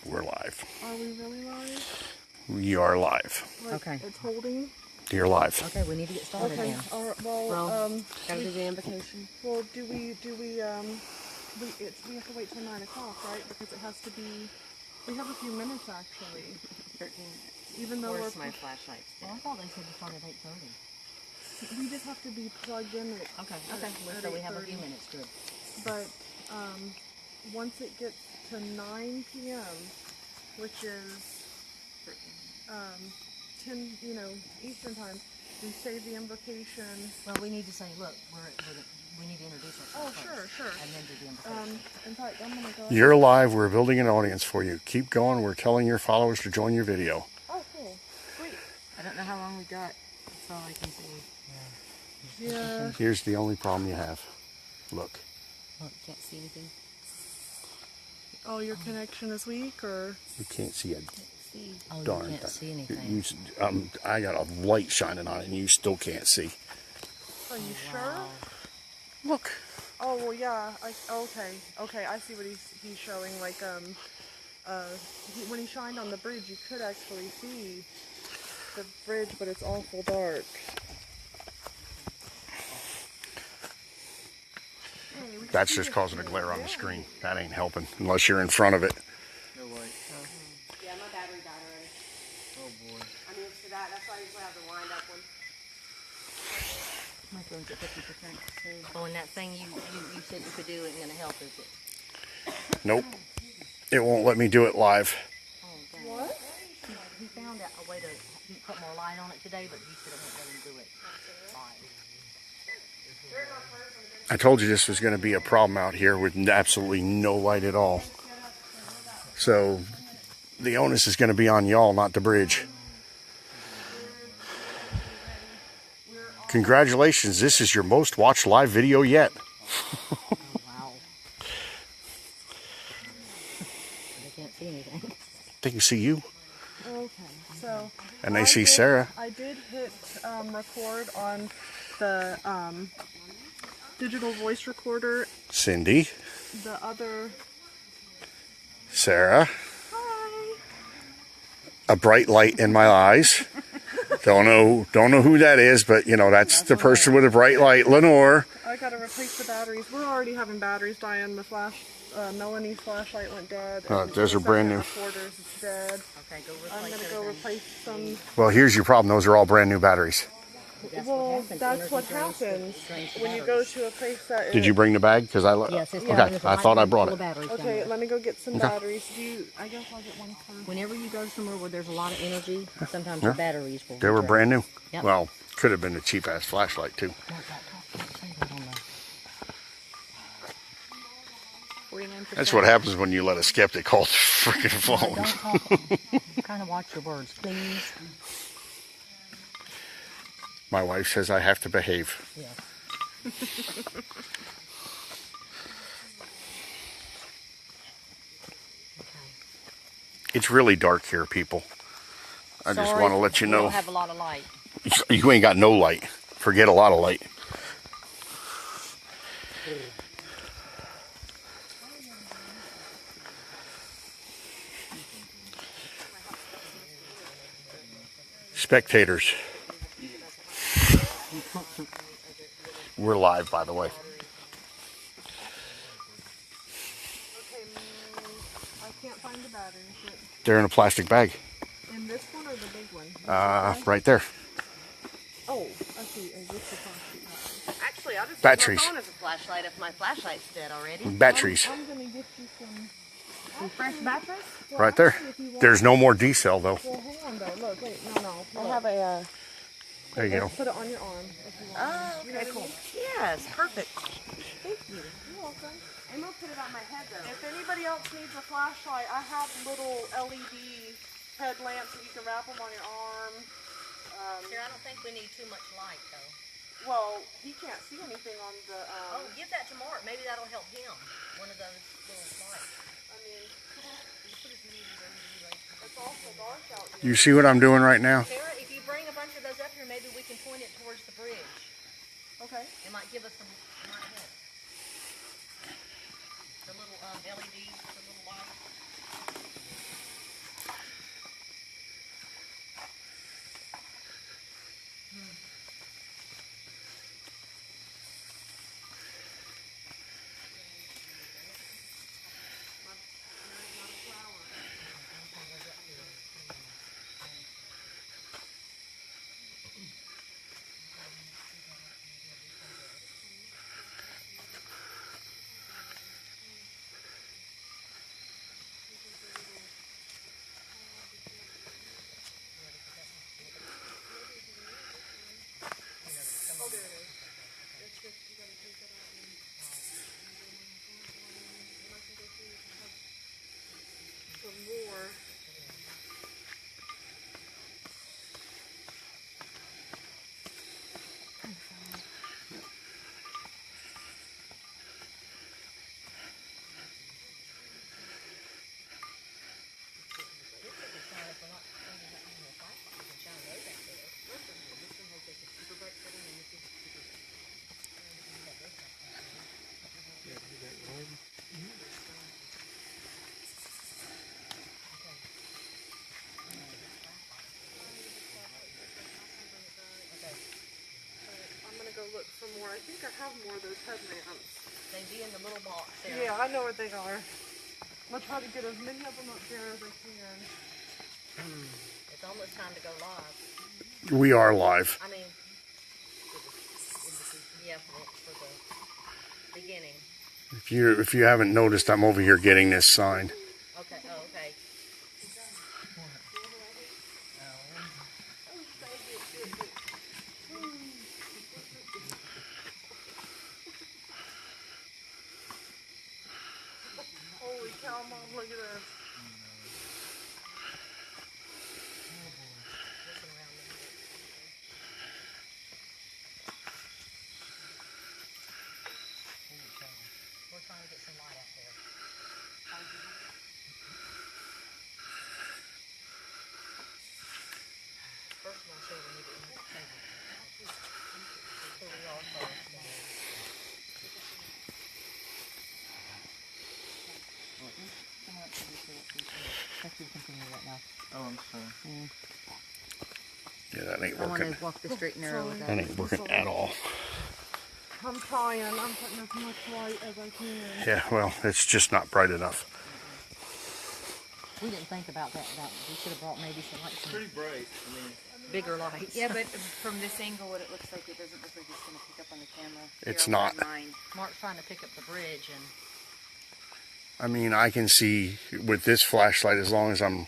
We're live. Are we really live? We are live. Like, okay. It's holding. You're live. Okay, we need to get started Okay. now. Gotta do the invocation. Well, we have to wait till 9 o'clock, right? Because it has to be. We have a few minutes actually. 13. Even though Where's we're. my flashlight? Well, I thought they said to start at 8:30. We just have to be plugged in. Okay. So we have a few minutes. Good. But once it gets to 9 p.m., which is 10, Eastern time, we say the invocation. Well, we need to say, look, we need to introduce ourselves. Oh, sure. And then do the invocation. In fact, I'm gonna go. You're live. We're building an audience for you. Keep going. We're telling your followers to join your video. Oh, cool. Great. I don't know how long we got. That's all I can see. Yeah. Here's the only problem you have. Look. Look, can't see anything. Oh, your connection is weak, or? You can't see a Oh, darn you can't thing. see anything. I got a light shining on it, and you still can't see. Are you sure? Look. Oh well, yeah. Okay. I see what he's showing. Like when he shined on the bridge, you could actually see the bridge, but it's awful dark. That's just causing a glare on the screen. That ain't helping unless you're in front of it. No light. Yeah, my battery died already. Oh boy. I'm used to that. That's why I usually have the wind up one. My phone's at 50%. Oh, and that thing you said you could do isn't going to help, is it? Nope. It won't let me do it live. Oh, dang. What? He found out a way to put more light on it today, but he said I won't let him do it live. I told you this was going to be a problem out here with absolutely no light at all. So the onus is going to be on y'all, not the bridge. Congratulations, this is your most watched live video yet. Oh, wow. They can't see anything. They can see you. Okay. So. And they see Sarah. I did hit record on the digital voice recorder. Cindy. The other. Sarah. Hi. A bright light in my eyes. Don't know who that is, but that's the person with a bright light, Lenore. I gotta replace the batteries. We're already having batteries die in. Melanie's flashlight went dead. Those are brand new. Recorders, it's dead. Okay, go replace I'm gonna go replace some. Well, here's your problem. Those are all brand new batteries. That's what happens when you go to a place that is... Did you bring the bag? Because Yes, it's okay, I thought I brought it. Okay, let me go get some batteries. I guess I'll get one first. Whenever you go somewhere where there's a lot of energy, sometimes the batteries will. They were brand new. Yep. Well, could have been a cheap ass flashlight too. That's what happens when you let a skeptic hold the freaking phone. Kind of watch your words, please. My wife says I have to behave. Yeah. It's really dark here, people. I just want to let you We know. don't have a lot of light. You ain't got no light. Forget a lot of light. Spectators. We're live, by the way. I can't find the batteries. They're in a plastic bag. In this one or the big one? Right there. Oh, I see. Is this the plastic? Actually, I'll just Batteries. use my phone as a flashlight if my flashlight's dead already. Batteries. I'm gonna get you some fresh batteries. Well, Right there. actually, if you want- There's no more D-cell, though. Well, hang on though. Look, wait, no. I have a. There you go. Put it on your arm if you want. Oh, You know okay, what I cool. mean? Yes, perfect. Thank you. You're welcome. I'm gonna put it on my head though. If anybody else needs a flashlight, I have little LED headlamps that you can wrap them on your arm. Here, I don't think we need too much light, though. Well, he can't see anything on the. Give that to Mark. Maybe that'll help him. One of those little lights. I mean, it's awful dark out here. You see what I'm doing right now? Sarah, if you bring a bunch of those up here, maybe we can point it towards the bridge. Okay. It might give us some. It might help. The little LEDs, the little lights. I think I have more of those headlamps. They be in the little box there. Yeah, I know where they are. I'll try to get as many of them up there as I can. It's almost time to go live. We are live. I mean, yeah, for the beginning. If you haven't noticed, I'm over here getting this sign. Okay, oh, okay. Holy cow, Mom, look at this. Looking around the house. We're trying to get some light out there. First of all, so we need to end the table. So we all saw it. Oh, I'm sorry. Yeah, that ain't I want working. to walk the straight and narrow with That that. ain't working at all. I'm trying. I'm putting as much light as I can. Yeah, well, it's just not bright enough. We didn't think about that. We should have brought maybe some lights, some Pretty bright. I mean, bigger lights. Yeah, but from this angle, what it looks like, it doesn't look like it's going to pick up on the camera. It's Here, I'll not. grab mine. Mark's trying to pick up the bridge, and I mean, I can see with this flashlight as long as I'm...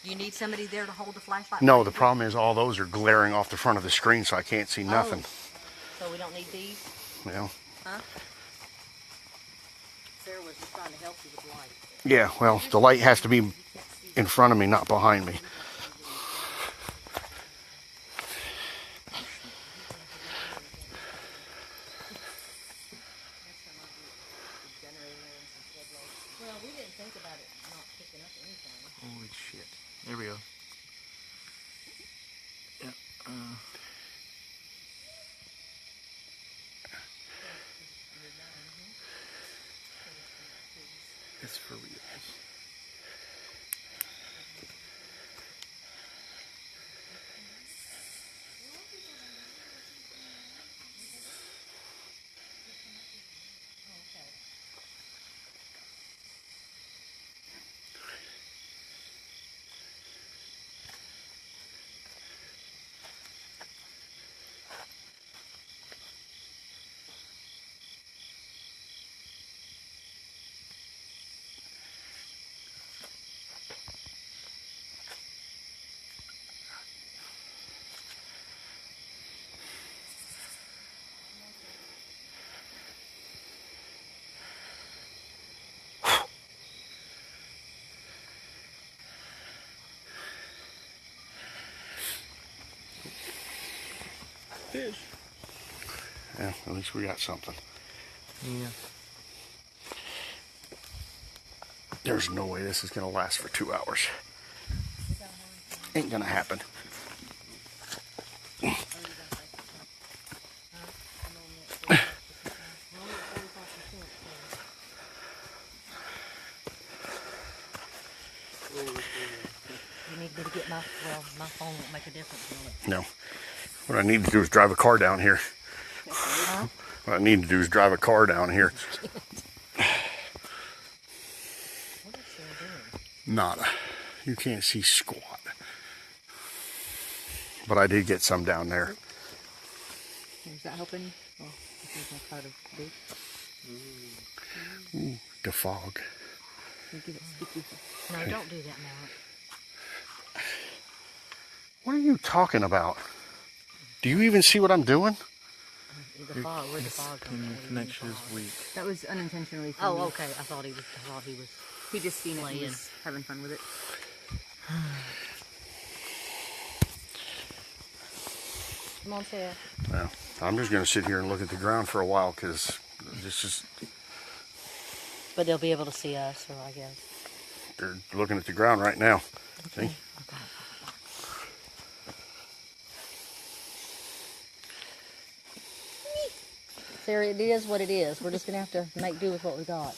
do you need somebody there to hold the flashlight? No, while the you do problem is all those are glaring off the front of the screen, so I can't see nothing. it? So we don't need these, You know? huh? Sarah was just trying to help you with light. Yeah, well, the light has to be in front of me, not behind me. Well, we didn't think about it not picking up anything. holy shit. There we go. Yeah. It's for real. Fish. Yeah, at least we got something. Yeah. There's no way this is going to last for 2 hours. Ain't going to happen. You need me to get my phone won't make a difference, will it? No. What I need to do is drive a car down here. Huh? What I need to do is drive a car down here. What is Sarah doing? Nada. You can't see squat. But I did get some down there. Is that helping? Oh, this is my part of this. Ooh, the fog. Give it sticky. No, don't do that, Mark. What are you talking about? Do you even see what I'm doing? The fog, where the fog And your comes from. connection is weak. That was unintentionally. Oh, okay. I thought he was. He just seen it and Playing. was having fun with it. Come on, Sarah. Well, I'm just going to sit here and look at the ground for a while because this is, But they'll be able to see us, or I guess. they're looking at the ground right now. See? Sarah, it is what it is. We're just gonna have to make do with what we got.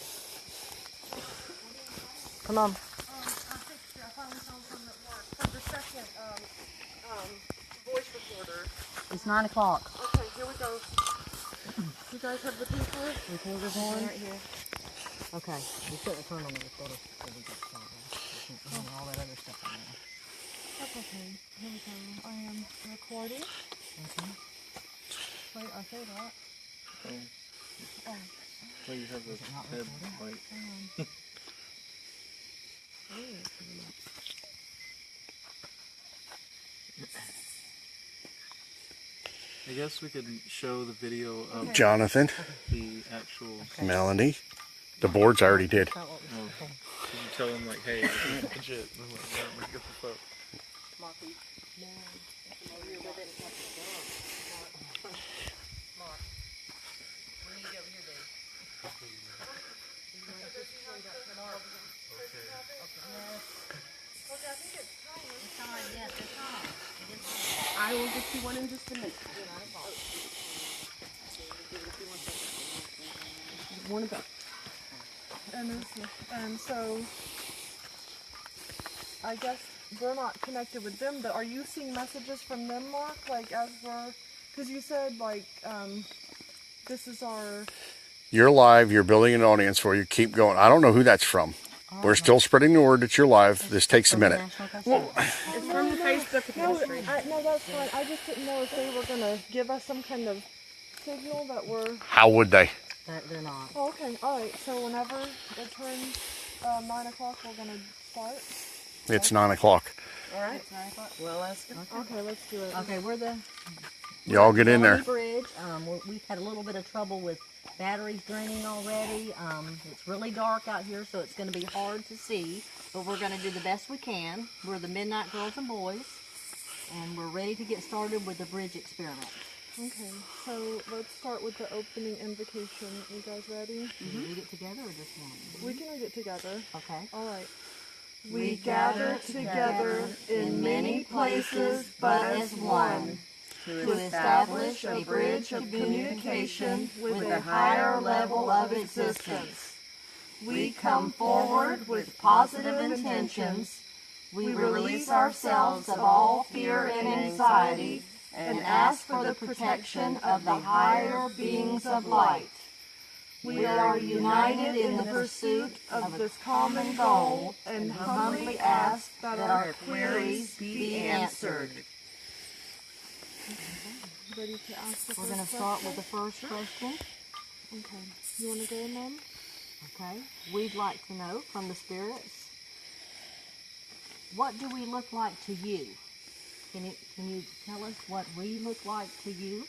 Come on. I finally found something that works. For the second voice recorder. It's 9 o'clock. Okay, here we go. You guys have the paper? Recorder's on? Right here. Okay. We couldn't turn on the recorder before we got started. We can't turn all that other stuff on now. That's okay. Here we go. I am recording. Okay. Wait, I say that. Oh, Well, you have the not head recording? light. I guess we could show the video of Jonathan, the actual. Melanie, the boards I already did. That's not what we Oh. okay. Did you tell them like, hey, this is legit? And I'm like, yeah, I'm gonna get the fuck. Marky. No. Maybe you're with it. Mark. We need to go over here, Dave. It's time, yes, it's time. It is time. I will get you one in just a minute. One of them. And so, I guess we're not connected with them, but are you seeing messages from them, Mark? Like, as we're, because you said, like, this is our, You're live. You're building an audience for you. Keep going. I don't know who that's from. We're still spreading the word that you're live. This takes a minute. well, It's from the Facebook no, ministry. no, that's fine. I just didn't know if they were going to give us some kind of signal that we're, How would they? They're not. oh, okay, all right. So whenever it turns 9 o'clock, we're going to start. It's 9 o'clock. All right. Well, let's go. Okay, let's do it. Okay, we're the Y'all get in there. Bridge. We've had a little bit of trouble with batteries draining already. It's really dark out here, so it's going to be hard to see. But we're going to do the best we can. We're the Midnight Girls and Boys, and we're ready to get started with the bridge experiment. Okay, so let's start with the opening invocation. You guys ready? Can we read it together or just one? We can read it together. Okay. All right. We gather together in many places, but as one, To establish a bridge of communication with a higher level of existence. We come forward with positive intentions. We release ourselves of all fear and anxiety and ask for the protection of the higher beings of light. We are united in the pursuit of this common goal and humbly ask that our queries be answered. ready to ask the We're first going to start with the first question. Okay. You want to go, Mom? Okay. We'd like to know from the spirits, what do we look like to you? Can you tell us what we look like to you?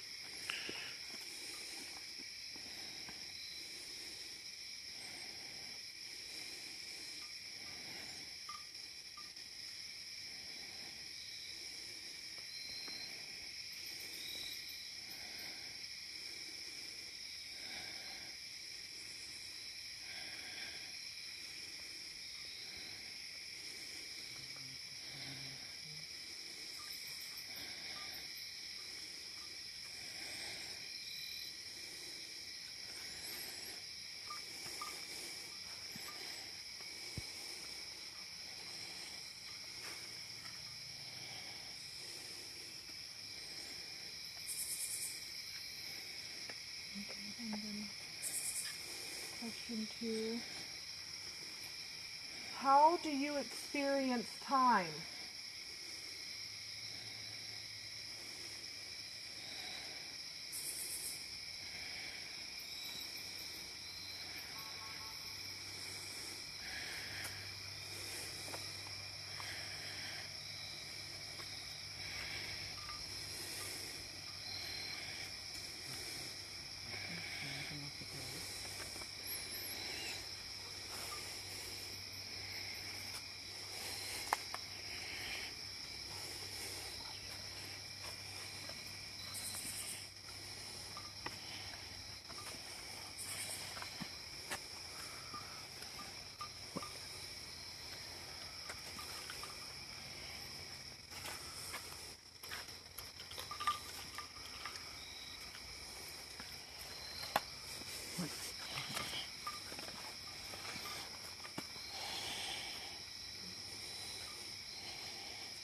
And then question 2. How do you experience time?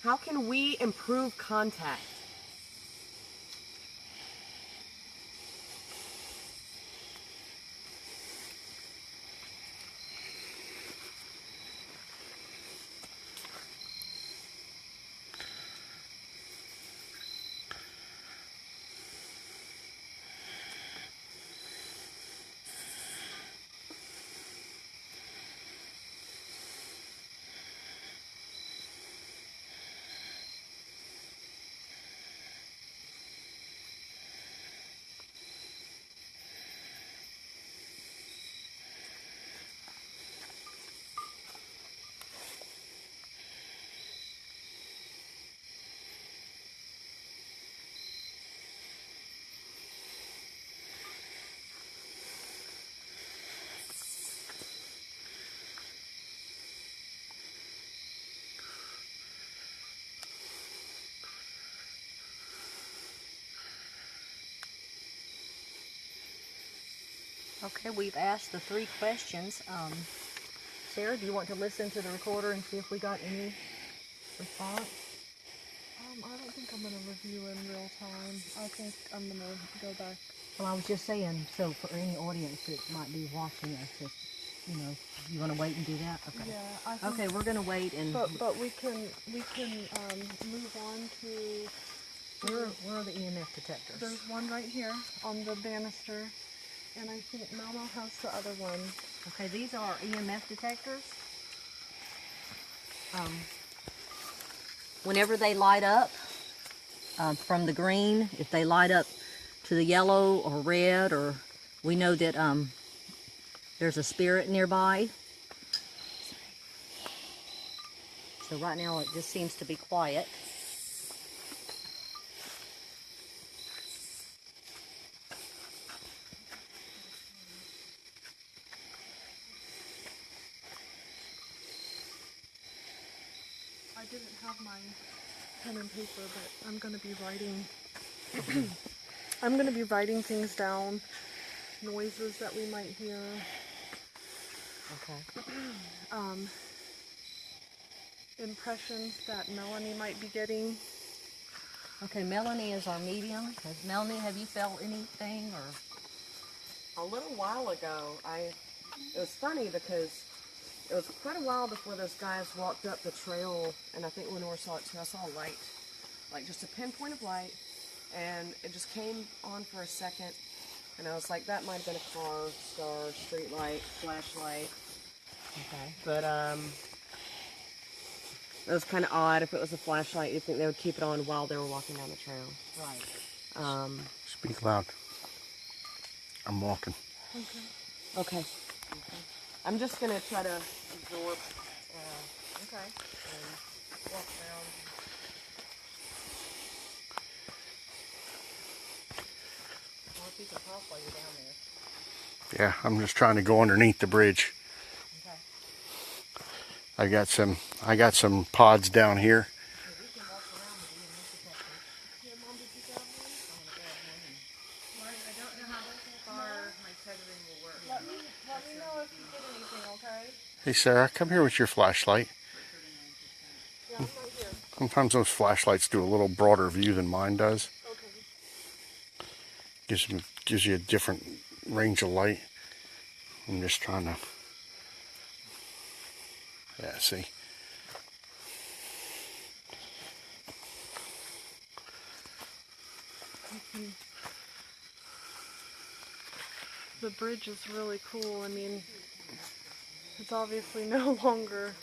How can we improve contact? Okay, we've asked the 3 questions. Sarah, do you want to listen to the recorder and see if we got any response? I don't think I'm gonna review in real time. I think I'm gonna go back. Well, I was just saying, so for any audience that might be watching us, if, you want to wait and do that? Okay. Yeah, I think. Okay, we're going to wait and... But we can move on to. Where are the EMF detectors? There's one right here on the banister, and I think Mama has the other one. Okay, these are EMF detectors. Whenever they light up from the green, if they light up to the yellow or red, or we know that there's a spirit nearby. So right now it just seems to be quiet. I didn't have my pen and paper, but I'm gonna be writing. I'm gonna be writing things down, noises that we might hear. Okay. Impressions that Melanie might be getting. Okay, Melanie is our medium. Melanie, have you felt anything or? A little while ago, it was funny because it was quite a while before those guys walked up the trail, and I think Lenore saw it too. I saw a light, like just a pinpoint of light, and it just came on for a second, and I was like, that might have been a car, star, street light, flashlight. Okay. But it was kind of odd. If it was a flashlight, you'd think they would keep it on while they were walking down the trail. Right. Speak loud. I'm walking. Okay. I'm just gonna try to absorb. Okay. And walk around. Well, if you can talk while you're down there. Yeah, I'm just trying to go underneath the bridge. Okay. I got some pods down here. We can walk around with EMF detectors. Yeah, Mom, did you grab one? I don't know how far my tethering will work. Let me know if you get anything, okay? Hey Sarah, come here with your flashlight. Yeah, I'm right here. Sometimes those flashlights do a little broader view than mine does. Okay. Gives you a different range of light. I'm just trying to. Yeah, see. The bridge is really cool. I mean, it's obviously no longer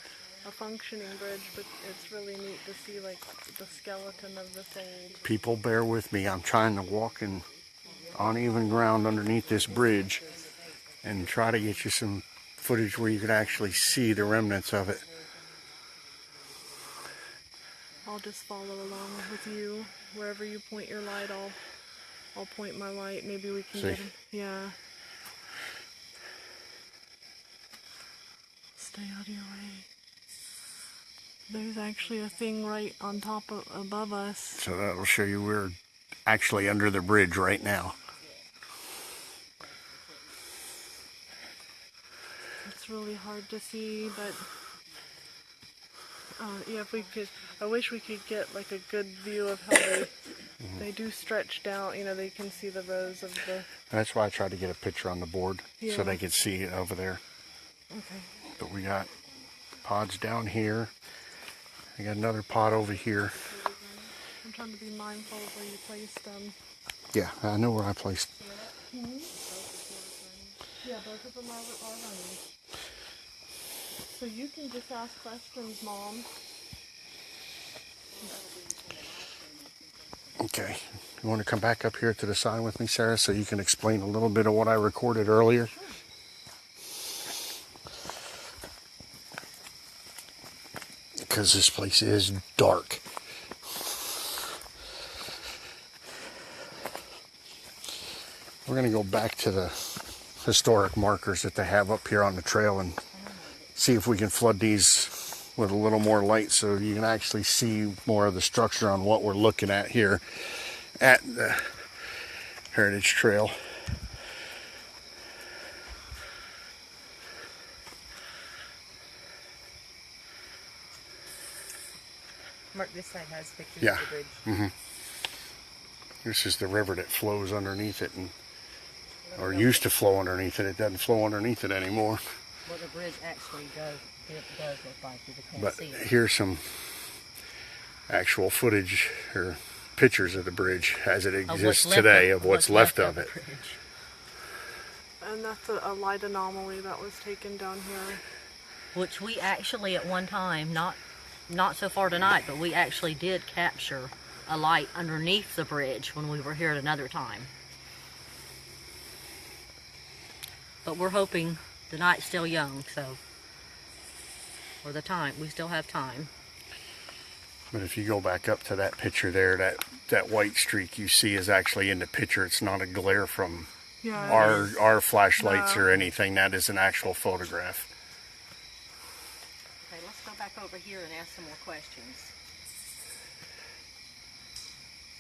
a functioning bridge, but it's really neat to see like the skeleton of this old. People, bear with me. I'm trying to walk in uneven ground underneath this bridge and try to get you some footage where you can actually see the remnants of it. I'll just follow along with you. Wherever you point your light, I'll point my light. Maybe we can See? get him. Yeah. Stay out of your way. There's actually a thing right on top of above us. So that'll show you we're actually under the bridge right now. It's really hard to see, but yeah, if we could, I wish we could get like a good view of how they do stretch down. You know, they can see the rows of the. That's why I tried to get a picture on the board Yeah. so they could see it over there. Okay. But we got pods down here. I got another pod over here. I'm trying to be mindful of where you place them. Yeah, I know where I placed. Yeah, both of them are running. So you can just ask questions, Mom. Okay. You want to come back up here to the side with me, Sarah, so you can explain a little bit of what I recorded earlier? Because this place is dark. We're going to go back to the historic markers that they have up here on the trail and see if we can flood these with a little more light so you can actually see more of the structure on what we're looking at here at the Heritage Trail. Mark, this side has pictures Yeah. of the bridge. This is the river that flows underneath it, and or used to flow underneath it. It doesn't flow underneath it anymore. What the bridge actually does, it does look like. You can't But see it. here's some actual footage or pictures of the bridge as it Of what's exists left today, of what's left of the it. bridge. And that's a light anomaly that was taken down here. Which we actually at one time, not so far tonight, but we actually did capture a light underneath the bridge when we were here at another time. But we're hoping the night's still young, so, or the time, we still have time. But if you go back up to that picture there, that white streak you see is actually in the picture. It's not a glare from our flashlights or anything. That is an actual photograph. Okay, let's go back over here and ask some more questions.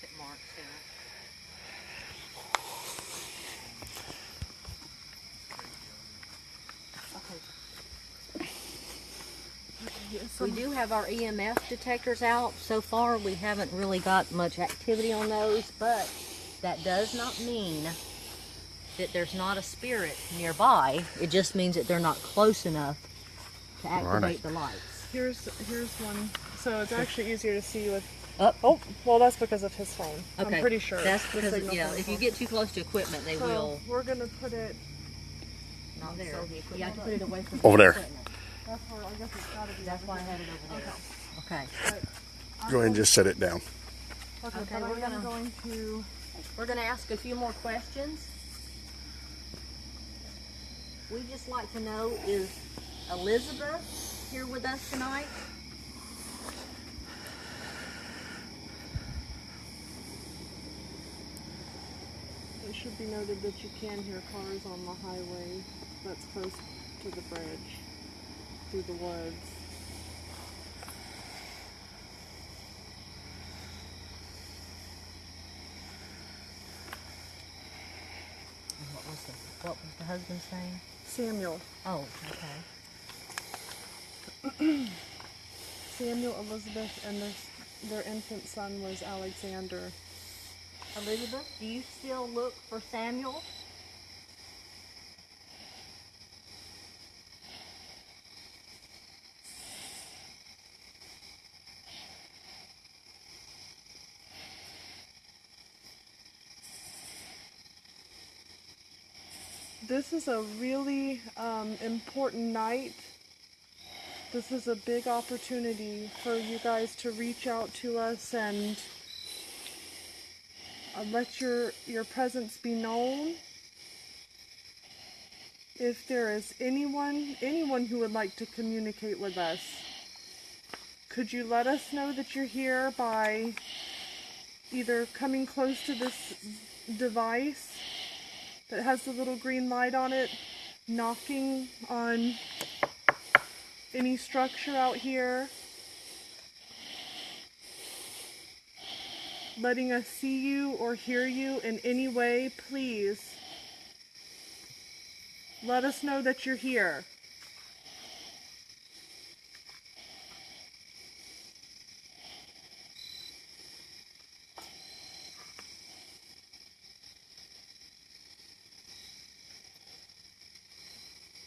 Sit Mark here. We do have our EMF detectors out. So far, we haven't really got much activity on those, but that does not mean that there's not a spirit nearby. It just means that they're not close enough to activate the lights. Here's one. So it's actually easier to see with. Up. Oh, well, that's because of his phone. Okay. I'm pretty sure. That's The because, signal yeah, from if the you phone. get too close to equipment, they So will. we're gonna put it. Not there. You have to put it away from Over the there. equipment. That's where I guess it's gotta be. That's why I had it over there. Okay. Go ahead and just set it down. Okay, Okay, but we're I'm gonna- going to. We're going to ask a few more questions. We'd just like to know, is Elizabeth here with us tonight? It should be noted that you can hear cars on the highway that's close to the bridge through the woods. What was the husband's name? Samuel. Oh, okay. Samuel, Elizabeth, and their infant son was Alexander. Elizabeth, do you still look for Samuel? This is a really important night. This is a big opportunity for you guys to reach out to us and let your presence be known. If there is anyone who would like to communicate with us, could you let us know that you're here by either coming close to this device that has the little green light on it, knocking on any structure out here, letting us see you or hear you in any way, please let us know that you're here.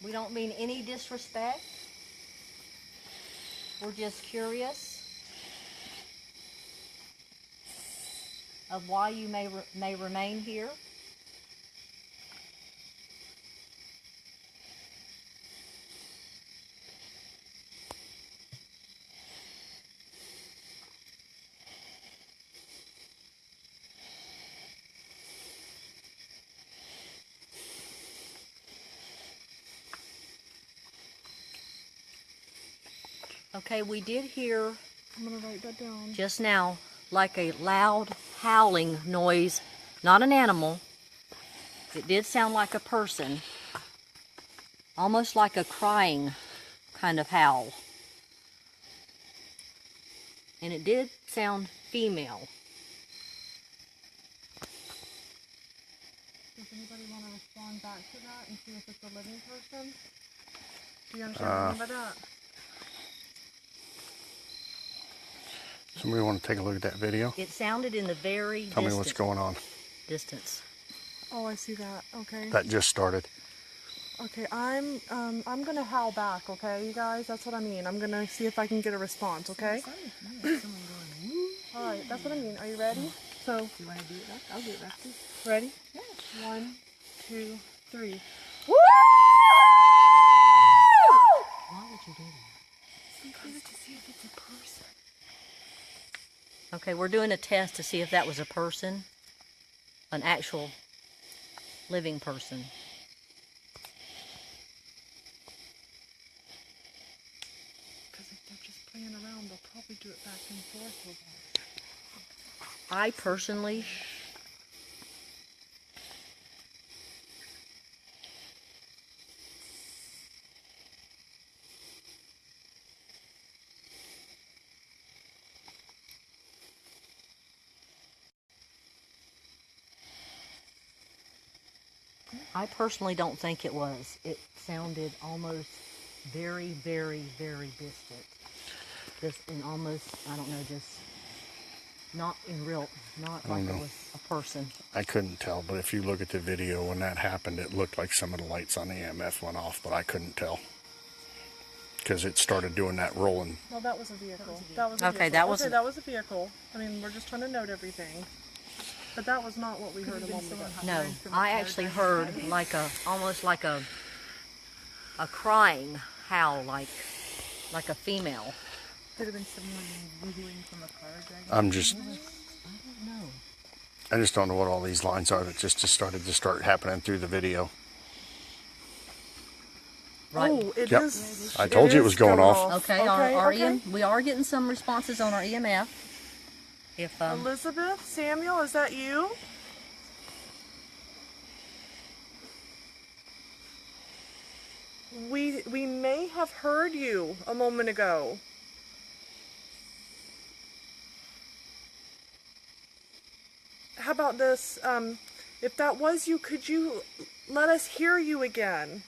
We don't mean any disrespect. We're just curious of why you may remain here. Okay, we did hear I'm gonna write that down. just now like a loud howling noise, not an animal. It did sound like a person, almost like a crying kind of howl. And it did sound female. Does anybody want to respond back to that and see if it's a living person? Do you understand what I mean by that? Somebody want to take a look at that video? It sounded in the very Tell me what's going on. distance. Oh, I see that. Okay. That just started. Okay, I'm gonna howl back, okay, you guys? That's what I mean. I'm gonna see if I can get a response, okay? Alright, that's what I mean. Are you ready? So, You want to do it back? I'll do it back too. ready? Yeah. 1, 2, 3. Why would you do that? To see if it's a person. Okay, we're doing a test to see if that was a person, an actual living person. Because if they're just playing around, they'll probably do it back and forth with us. I personally don't think it was. It sounded almost very, very, very distant. Just in almost, I don't know, just not in real, not like it was a person. I couldn't tell, but if you look at the video when that happened, it looked like some of the lights on the EMF went off, but I couldn't tell. Because it started doing that rolling. Well, that was a vehicle. That was a Okay, vehicle. that was- Okay, that was a vehicle. I mean, we're just trying to note everything. But that was not what we heard a moment ago. No, I actually heard like a, almost like a crying howl, like a female. Could have been someone wheeling from a car driving. I'm just, I don't know. I just don't know what all these lines are that just started to start happening through the video. Right. Oh, it Yep. is. I told you it is was going off. Okay, our okay. we are getting some responses on our EMF. If Elizabeth, Samuel, is that you? We may have heard you a moment ago. How about this? If that was you, could you let us hear you again?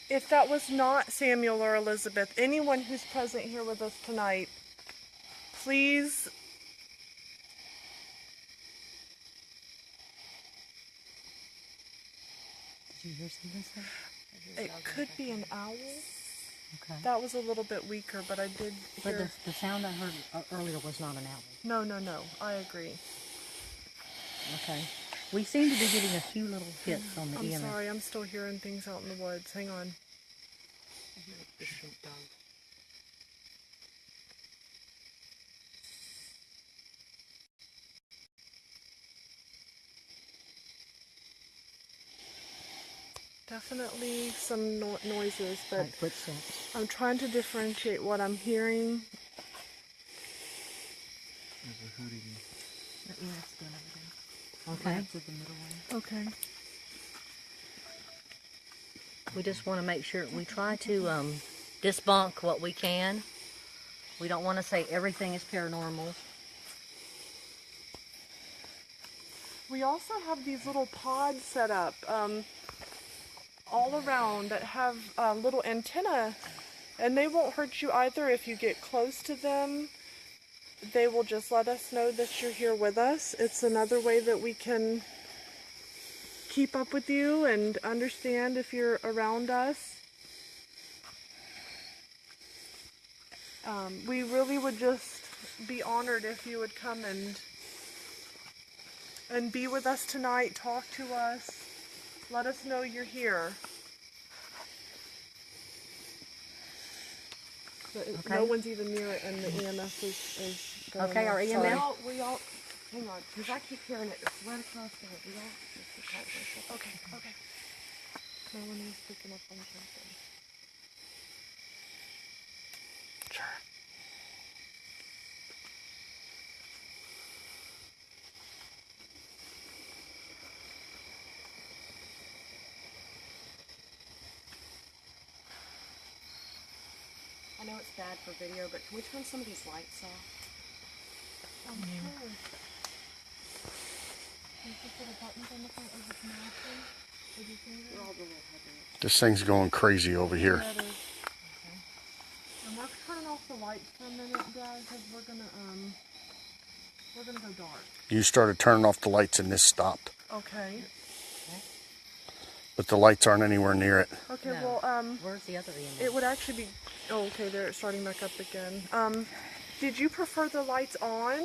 If that was not Samuel or Elizabeth, anyone who's present here with us tonight, please did you hear something? Sir? it could be an owl. Okay. That was a little bit weaker, but I did But hear. the sound I heard earlier was not an owl. No. I agree. Okay. We seem to be getting a few little hits on the I'm EMF. sorry, I'm still hearing things out in the woods. Hang on. I hear a distant dog. Definitely some noises, but Like footsteps. I'm trying to differentiate what I'm hearing. There's a hooting. The EMF's doing everything. Okay. That's the middle one. Okay. We just want to make sure we try to debunk what we can. We don't want to say everything is paranormal. We also have these little pods set up all around that have little antenna, and they won't hurt you either if you get close to them. They will just let us know that you're here with us. It's another way that we can keep up with you and understand if you're around us. We really would just be honored if you would come and be with us tonight, talk to us, let us know you're here. But Okay. no one's even near it, and the EMF is going Okay, our off. EMF? Sorry. We all, hang on, because I keep hearing it right across there. We all just be quiet for a second. Okay. No one is picking up on something. Sure. know it's bad for video, but can we turn some of these lights off? I'm sure. There's just little buttons on the front of the mountain. Did you see They're that? all the little headlights. This thing's going crazy over here. Yeah, it is. Okay. And we're turning off the lights for a minute, Dad, because we're gonna go dark. You started turning off the lights and this stopped. Okay. But the lights aren't anywhere near it. Okay, No. well, Where's the other end? it would actually be, oh, okay, they're starting back up again. Did you prefer the lights on?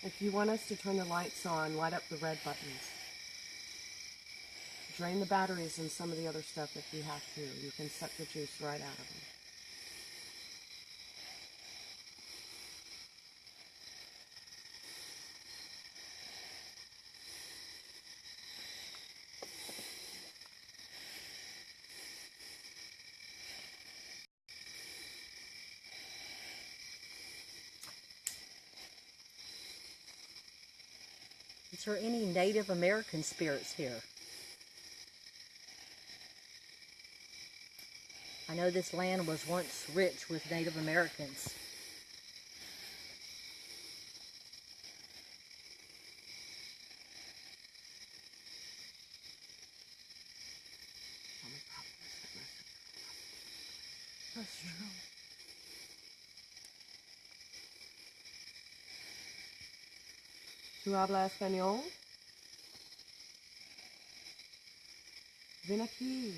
If you want us to turn the lights on, light up the red buttons. Drain the batteries and some of the other stuff if you have to. You can suck the juice right out of them. Is there any Native American spirits here? I know this land was once rich with Native Americans. That's true. ¿Tú hablas español? Ven aquí.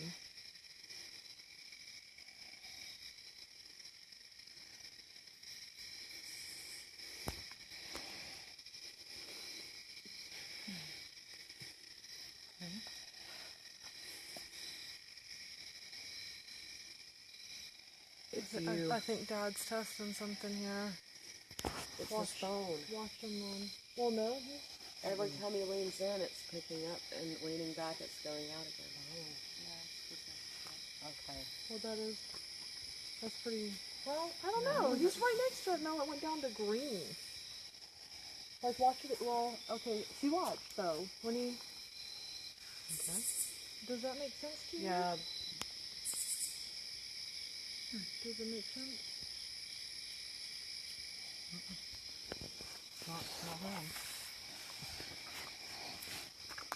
I think Dad's testing something here. It's Watch. his phone. Watch him then. Well, no. Every time he leans in, it's picking up, and leaning back, it's going out again. Okay. Well, that's pretty, well, I don't know. He's right next to it now. It went down to green. Like, watch it, well, okay, see, watch, though. When he, Okay. does that make sense to you? Yeah, Does it make sense? Not him.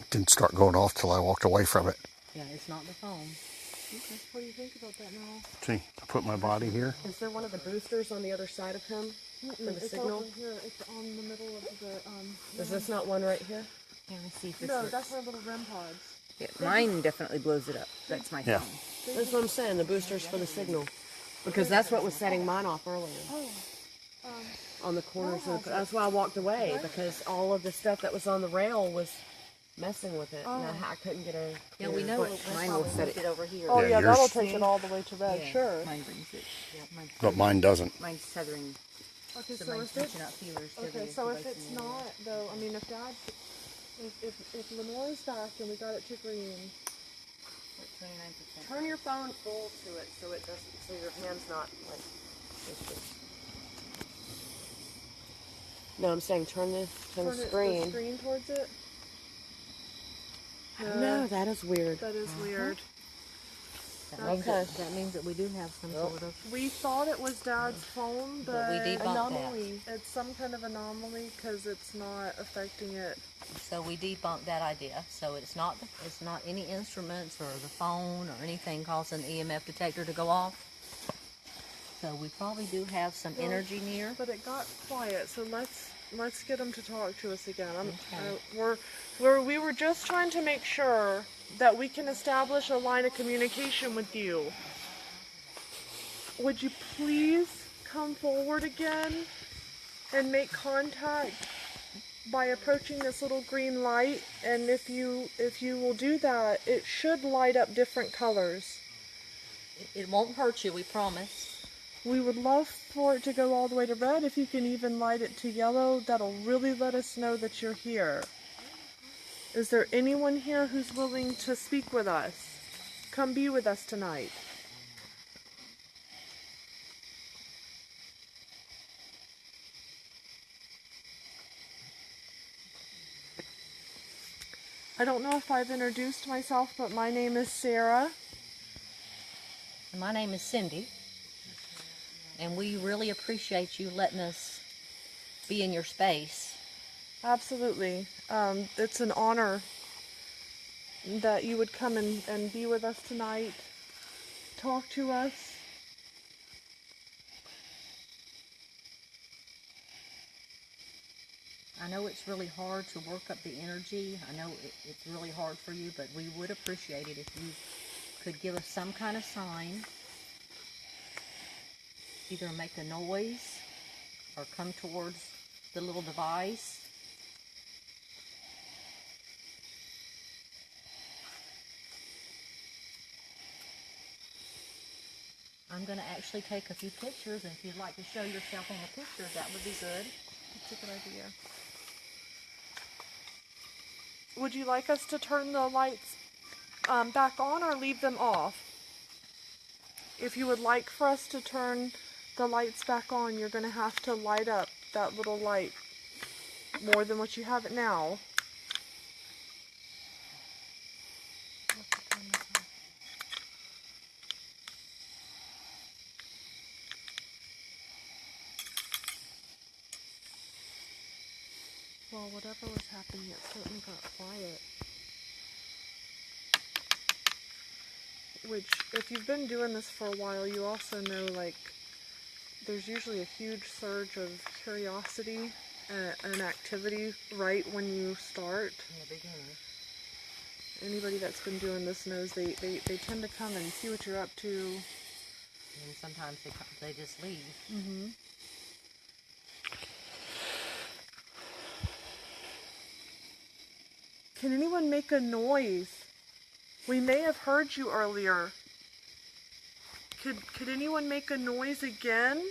It didn't start going off till I walked away from it. Yeah, it's not the phone. Okay. What do you think about that now? See, I put my body here. is there one of the boosters on the other side of him? For the It's signal? over here. It's on the middle of the, Is this not one right here? Let me see if this No, works. that's our little REM pods. Yeah, mine definitely blows it up. That's my Yeah. phone. That's what I'm saying, the boosters for the signal. Because that's what was setting mine off earlier. Oh, On the corners of the, that's why I walked away, because all of the stuff that was on the rail was messing with it. And I couldn't get a Yeah, we know mine will set it over here. oh Yeah, yeah, yours- that'll take it all the way to red, Yeah, sure. Mine brings it. Yeah, But mine doesn't. mine's tethering. Okay, So so mine's if it's, switching out feelers to okay, the so if device it's in the not though, I mean, if Dad, if Lenore's back and we got it to green, 29%. turn your phone full to it so it doesn't, so your hand's not like. it's just- No, I'm saying turn the turn screen. the screen towards it. No, that is weird. That is weird. That means, Okay. that means that we do have some sort of. We thought it was Dad's phone, But we but debunked Anomaly. it's some kind of anomaly because it's not affecting it. So we debunked that idea. So it's not any instruments or the phone or anything causing the EMF detector to go off. So we probably do have some energy near. But it got quiet, so let's get him to talk to us again. Okay. We were just trying to make sure that we can establish a line of communication with you. Would you please come forward again and make contact by approaching this little green light? And if you will do that, it should light up different colors. It won't hurt you, we promise. We would love for it to go all the way to red. If you can even light it to yellow, that'll really let us know that you're here. Is there anyone here who's willing to speak with us? Come be with us tonight. I don't know if I've introduced myself, but my name is Sarah. And my name is Cindy. And we really appreciate you letting us be in your space. Absolutely. It's an honor that you would come and be with us tonight, talk to us. I know it's really hard to work up the energy. I know it's really hard for you, but we would appreciate it if you could give us some kind of sign. Either make a noise or come towards the little device. I'm going to actually take a few pictures, and if you'd like to show yourself on the pictures, that would be good. That's a good idea. Would you like us to turn the lights back on or leave them off? If you would like for us to turn the lights back on, you're going to have to light up that little light more than what you have it now. Well, whatever was happening, it certainly got quiet. Which, if you've been doing this for a while, you also know, like, there's usually a huge surge of curiosity and activity right when you start. In the beginning. Anybody that's been doing this knows they tend to come and see what you're up to. And sometimes they just leave. Mm-hmm. Can anyone make a noise? We may have heard you earlier. Could anyone make a noise again?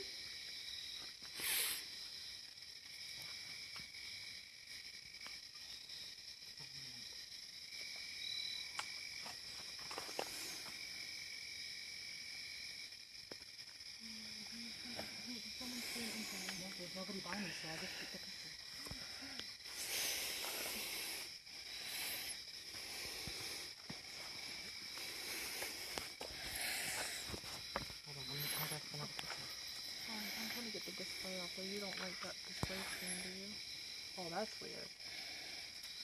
There's nobody by me, so I just took the picture. Hold on, I'll just another picture. I'm trying to get the display off, though. You don't like that display screen, do you? Oh, that's weird.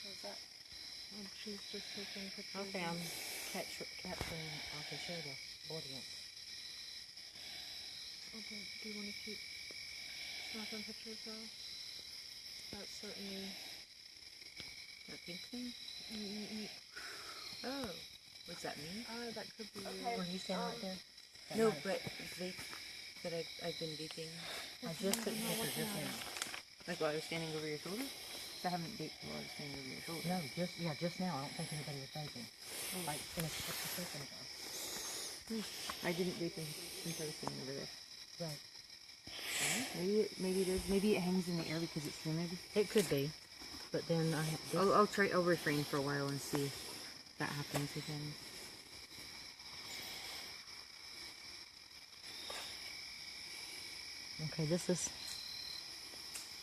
What's that? She's just taking pictures. Okay, I'm capturing. I can show the audience. Okay, do you want to keep snapping pictures, though? That's certainly... That pink thing? Mm-mm-mm. Oh, what's that mean? That could be... Were you standing right there? That No, might- but vape that I've been vaping. I just took the picture just now. Like while I was standing over your shoulder? I haven't vaped while I was standing over your shoulder. No, just now. I don't think anybody was vaping. Like in a second ago. I didn't vape since I was standing over there. Right. Maybe it is. Maybe it hangs in the air because it's humid. It could be, but then I have. I'll refrain for a while and see if that happens again. Okay, this is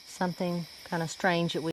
something kind of strange that we